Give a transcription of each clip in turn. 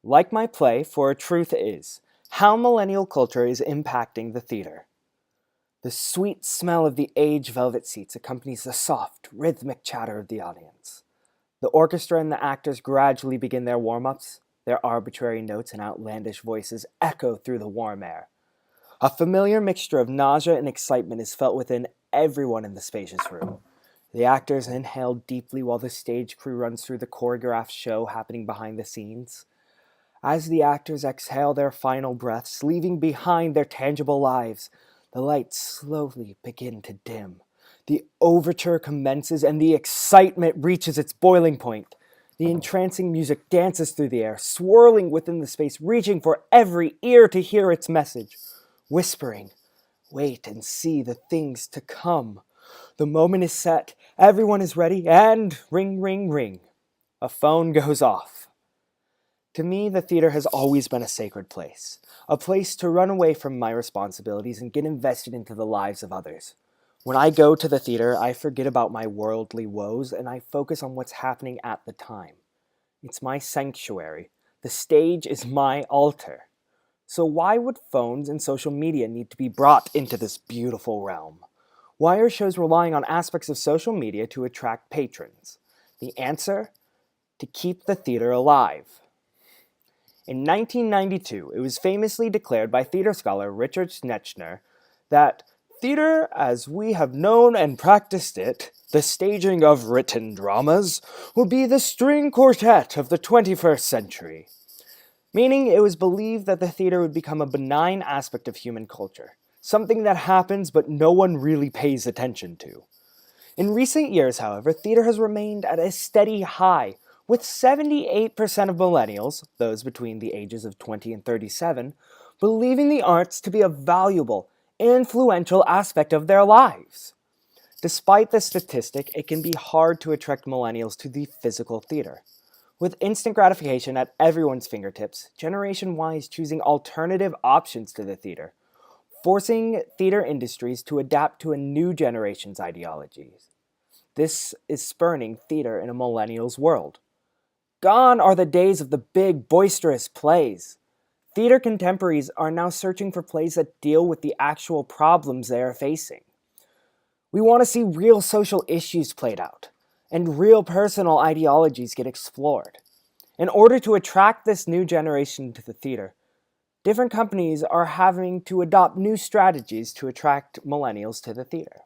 Like my play, For a Truth Is, how millennial culture is impacting the theater. The sweet smell of the aged velvet seats accompanies the soft, rhythmic chatter of the audience. The orchestra and the actors gradually begin their warm-ups. Their arbitrary notes and outlandish voices echo through the warm air. A familiar mixture of nausea and excitement is felt within everyone in the spacious room. The actors inhale deeply while the stage crew runs through the choreographed show happening behind the scenes. As the actors exhale their final breaths, leaving behind their tangible lives, the lights slowly begin to dim. The overture commences and the excitement reaches its boiling point. The entrancing music dances through the air, swirling within the space, reaching for every ear to hear its message, whispering, "Wait and see the things to come." The moment is set, everyone is ready, and ring, ring, ring. A phone goes off. To me, the theater has always been a sacred place, a place to run away from my responsibilities and get invested into the lives of others. When I go to the theater, I forget about my worldly woes and I focus on what's happening at the time. It's my sanctuary. The stage is my altar. So why would phones and social media need to be brought into this beautiful realm? Why are shows relying on aspects of social media to attract patrons? The answer? To keep the theater alive. In 1992, it was famously declared by theater scholar Richard Schnetzner that theater, as we have known and practiced it, the staging of written dramas, will be the string quartet of the 21st century. Meaning it was believed that the theater would become a benign aspect of human culture, something that happens but no one really pays attention to. In recent years, however, theater has remained at a steady high, with 78% of millennials, those between the ages of 20 and 37, believing the arts to be a valuable, influential aspect of their lives. Despite this statistic, it can be hard to attract millennials to the physical theater. With instant gratification at everyone's fingertips, Generation Y is choosing alternative options to the theater, forcing theater industries to adapt to a new generation's ideologies. This is spurning theater in a millennial's world. Gone are the days of the big, boisterous plays. Theater contemporaries are now searching for plays that deal with the actual problems they are facing. We want to see real social issues played out, and real personal ideologies get explored. In order to attract this new generation to the theater, different companies are having to adopt new strategies to attract millennials to the theater.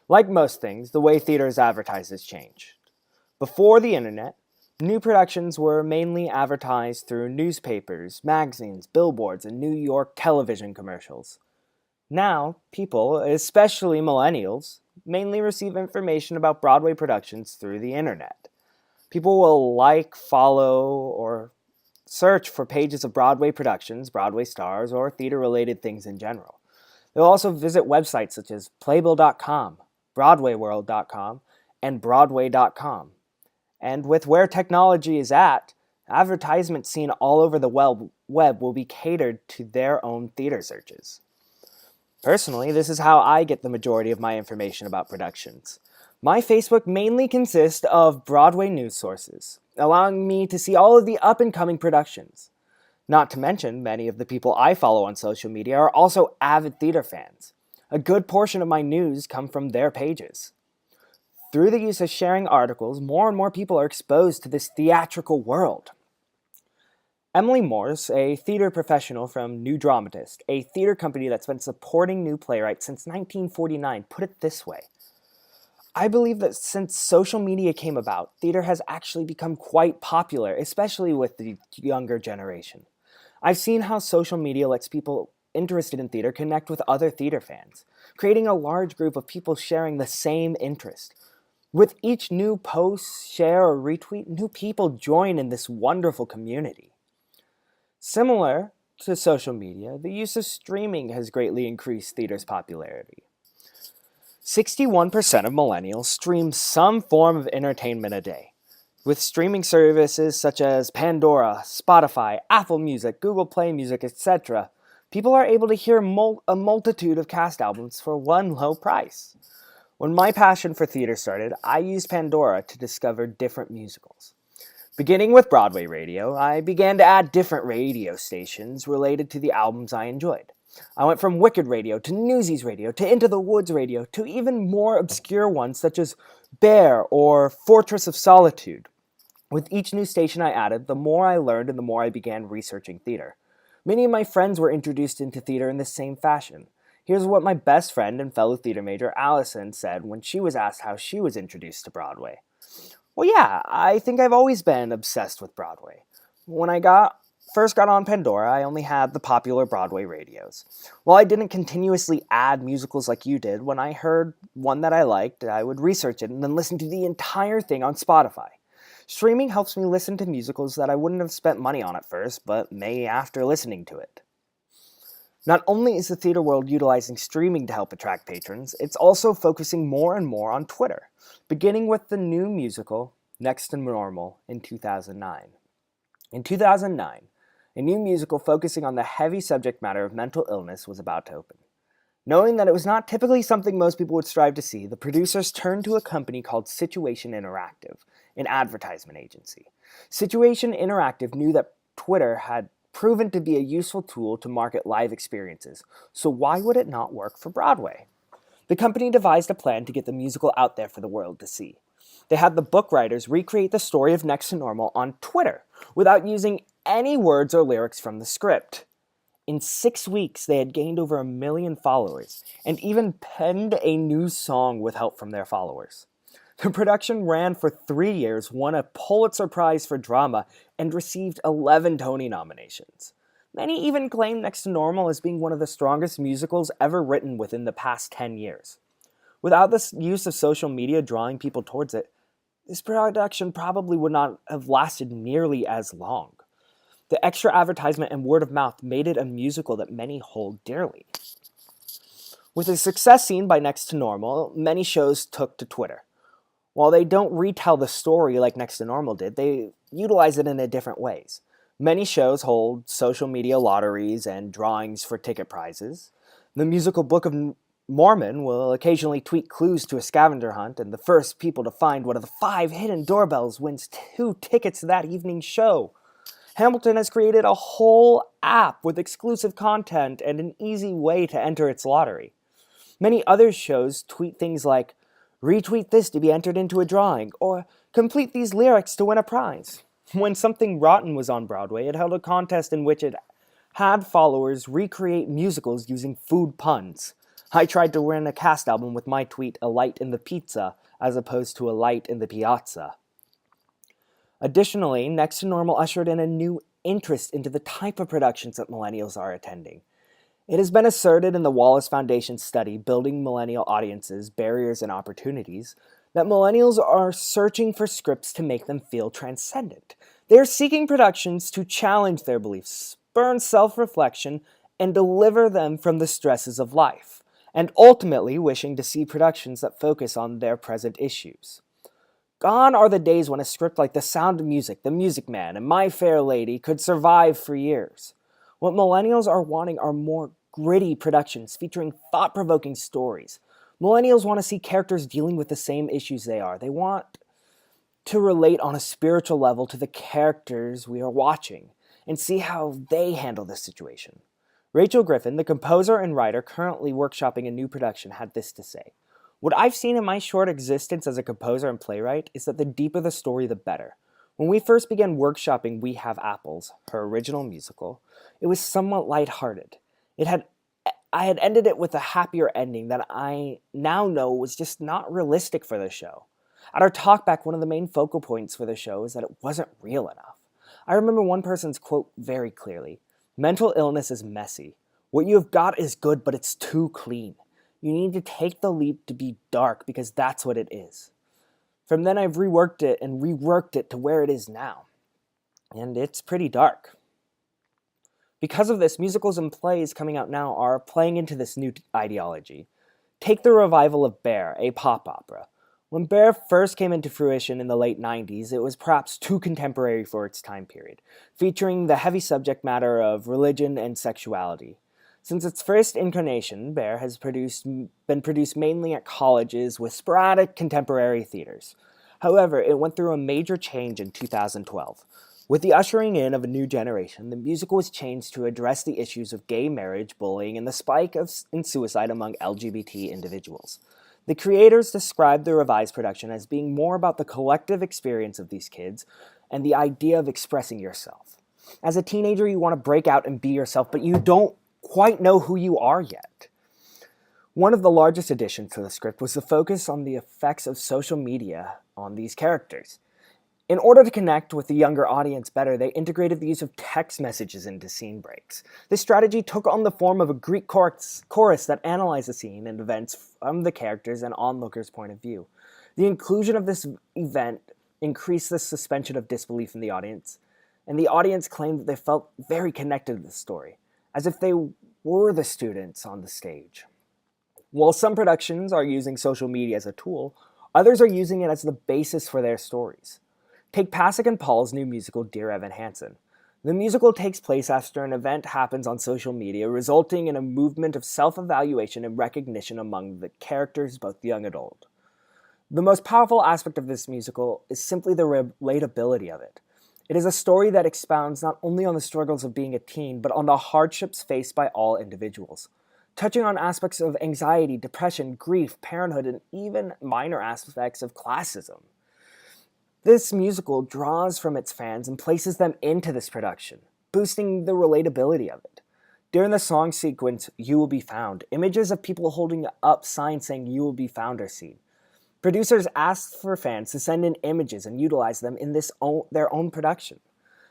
Like most things, the way theater is advertised has changed. Before the internet, new productions were mainly advertised through newspapers, magazines, billboards, and New York television commercials. Now, people, especially millennials, mainly receive information about Broadway productions through the internet. People will like, follow, or search for pages of Broadway productions, Broadway stars, or theater-related things in general. They'll also visit websites such as Playbill.com, BroadwayWorld.com, and Broadway.com. And with where technology is at, advertisements seen all over the web will be catered to their own theater searches. Personally, this is how I get the majority of my information about productions. My Facebook mainly consists of Broadway news sources, allowing me to see all of the up-and-coming productions. Not to mention, many of the people I follow on social media are also avid theater fans. A good portion of my news come from their pages. Through the use of sharing articles, more and more people are exposed to this theatrical world. Emily Morse, a theater professional from New Dramatist, a theater company that's been supporting new playwrights since 1949, put it this way. I believe that since social media came about, theater has actually become quite popular, especially with the younger generation. I've seen how social media lets people interested in theater connect with other theater fans, creating a large group of people sharing the same interest. With each new post, share, or retweet, new people join in this wonderful community. Similar to social media, the use of streaming has greatly increased theater's popularity. 61% of millennials stream some form of entertainment a day. With streaming services such as Pandora, Spotify, Apple Music, Google Play Music, etc., people are able to hear a multitude of cast albums for one low price. When my passion for theater started, I used Pandora to discover different musicals. Beginning with Broadway radio, I began to add different radio stations related to the albums I enjoyed. I went from Wicked Radio to Newsies Radio to Into the Woods Radio to even more obscure ones such as Bear or Fortress of Solitude. With each new station I added, the more I learned and the more I began researching theater. Many of my friends were introduced into theater in the same fashion. Here's what my best friend and fellow theater major Allison said when she was asked how she was introduced to Broadway. Well, yeah, I think I've always been obsessed with Broadway. When I first got on Pandora, I only had the popular Broadway radios. While I didn't continuously add musicals like you did, when I heard one that I liked, I would research it and then listen to the entire thing on Spotify. Streaming helps me listen to musicals that I wouldn't have spent money on at first, but may after listening to it. Not only is the theater world utilizing streaming to help attract patrons, it's also focusing more and more on Twitter, beginning with the new musical, Next to Normal, in 2009. In 2009, a new musical focusing on the heavy subject matter of mental illness was about to open. Knowing that it was not typically something most people would strive to see, the producers turned to a company called Situation Interactive, an advertisement agency. Situation Interactive knew that Twitter had proven to be a useful tool to market live experiences, so why would it not work for Broadway? The company devised a plan to get the musical out there for the world to see. They had the book writers recreate the story of Next to Normal on Twitter without using any words or lyrics from the script. In 6 weeks, they had gained over 1 million followers and even penned a new song with help from their followers. The production ran for 3 years, won a Pulitzer Prize for Drama, and received 11 Tony nominations. Many even claim Next to Normal as being one of the strongest musicals ever written within the past 10 years. Without the use of social media drawing people towards it, this production probably would not have lasted nearly as long. The extra advertisement and word of mouth made it a musical that many hold dearly. With the success seen by Next to Normal, many shows took to Twitter. While they don't retell the story like Next to Normal did, they utilize it in different ways. Many shows hold social media lotteries and drawings for ticket prizes. The musical Book of Mormon will occasionally tweet clues to a scavenger hunt, and the first people to find one of the 5 hidden doorbells wins 2 tickets to that evening's show. Hamilton has created a whole app with exclusive content and an easy way to enter its lottery. Many other shows tweet things like, retweet this to be entered into a drawing, or complete these lyrics to win a prize. When Something Rotten was on Broadway, it held a contest in which it had followers recreate musicals using food puns. I tried to win a cast album with my tweet, a light in the pizza, as opposed to a light in the piazza. Additionally, Next to Normal ushered in a new interest into the type of productions that millennials are attending. It has been asserted in the Wallace Foundation study, Building Millennial Audiences, Barriers and Opportunities, that millennials are searching for scripts to make them feel transcendent. They are seeking productions to challenge their beliefs, spurn self-reflection, and deliver them from the stresses of life, and ultimately wishing to see productions that focus on their present issues. Gone are the days when a script like The Sound of Music, The Music Man, and My Fair Lady could survive for years. What millennials are wanting are more gritty productions featuring thought-provoking stories. Millennials want to see characters dealing with the same issues they are. They want to relate on a spiritual level to the characters we are watching and see how they handle this situation. Rachel Griffin, the composer and writer currently workshopping a new production, had this to say. What I've seen in my short existence as a composer and playwright is that the deeper the story, the better. When we first began workshopping We Have Apples, her original musical, it was somewhat lighthearted. I had ended it with a happier ending that I now know was just not realistic for the show. At our talkback, one of the main focal points for the show is that it wasn't real enough. I remember one person's quote very clearly. Mental illness is messy. What you have got is good, but it's too clean. You need to take the leap to be dark because that's what it is. From then I've reworked it and reworked it to where it is now. And it's pretty dark. Because of this, musicals and plays coming out now are playing into this new ideology. Take the revival of Bear, a pop opera. When Bear first came into fruition in the late 90s, it was perhaps too contemporary for its time period, featuring the heavy subject matter of religion and sexuality. Since its first incarnation, Bear has been produced mainly at colleges with sporadic contemporary theaters. However, it went through a major change in 2012. With the ushering in of a new generation, the musical was changed to address the issues of gay marriage, bullying, and the spike in suicide among LGBT individuals. The creators described the revised production as being more about the collective experience of these kids and the idea of expressing yourself. As a teenager, you want to break out and be yourself, but you don't quite know who you are yet. One of the largest additions to the script was the focus on the effects of social media on these characters. In order to connect with the younger audience better, they integrated the use of text messages into scene breaks. This strategy took on the form of a Greek chorus that analyzed the scene and events from the characters and onlookers' point of view. The inclusion of this event increased the suspension of disbelief in the audience, and the audience claimed that they felt very connected to the story, as if they were the students on the stage. While some productions are using social media as a tool, others are using it as the basis for their stories. Take Pasek and Paul's new musical, Dear Evan Hansen. The musical takes place after an event happens on social media, resulting in a movement of self-evaluation and recognition among the characters, both young and old. The most powerful aspect of this musical is simply the relatability of it. It is a story that expounds not only on the struggles of being a teen, but on the hardships faced by all individuals, touching on aspects of anxiety, depression, grief, parenthood, and even minor aspects of classism. This musical draws from its fans and places them into this production, boosting the relatability of it. During the song sequence, You Will Be Found, images of people holding up signs saying You Will Be Found are seen. Producers asked for fans to send in images and utilize them in their own production.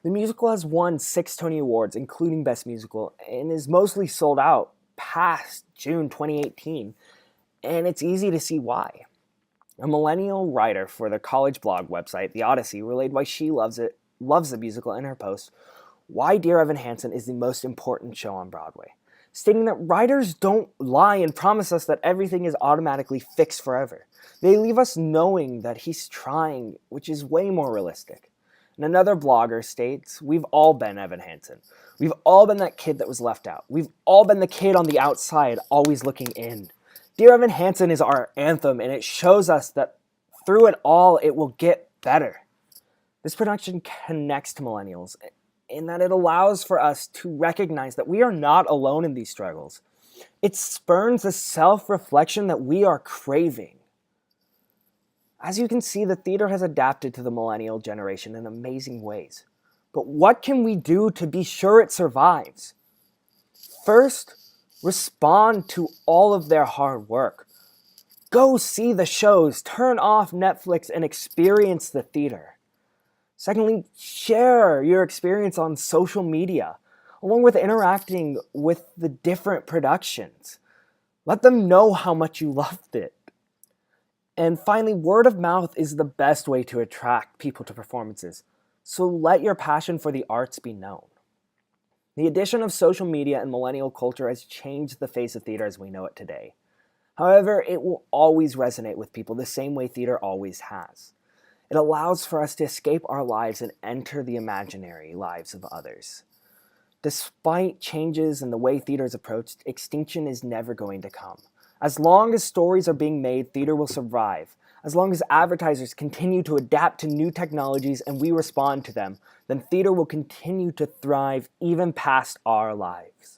The musical has won 6 Tony Awards, including Best Musical, and is mostly sold out past June 2018, and it's easy to see why. A millennial writer for the college blog website, The Odyssey, relayed why she loves the musical in her post, Why Dear Evan Hansen is the most important show on Broadway, stating that writers don't lie and promise us that everything is automatically fixed forever. They leave us knowing that he's trying, which is way more realistic. And another blogger states, we've all been Evan Hansen. We've all been that kid that was left out. We've all been the kid on the outside, always looking in. Dear Evan Hansen is our anthem, and it shows us that through it all, it will get better. This production connects to millennials in that it allows for us to recognize that we are not alone in these struggles. It spurns the self-reflection that we are craving. As you can see, the theater has adapted to the millennial generation in amazing ways. But what can we do to be sure it survives? First, respond to all of their hard work. Go see the shows, turn off Netflix, and experience the theater. Secondly, share your experience on social media, along with interacting with the different productions. Let them know how much you loved it. And finally, word of mouth is the best way to attract people to performances, so let your passion for the arts be known. The addition of social media and millennial culture has changed the face of theater as we know it today. However, it will always resonate with people the same way theater always has. It allows for us to escape our lives and enter the imaginary lives of others. Despite changes in the way theater is approached, extinction is never going to come. As long as stories are being made, theater will survive. As long as advertisers continue to adapt to new technologies and we respond to them, then theater will continue to thrive even past our lives.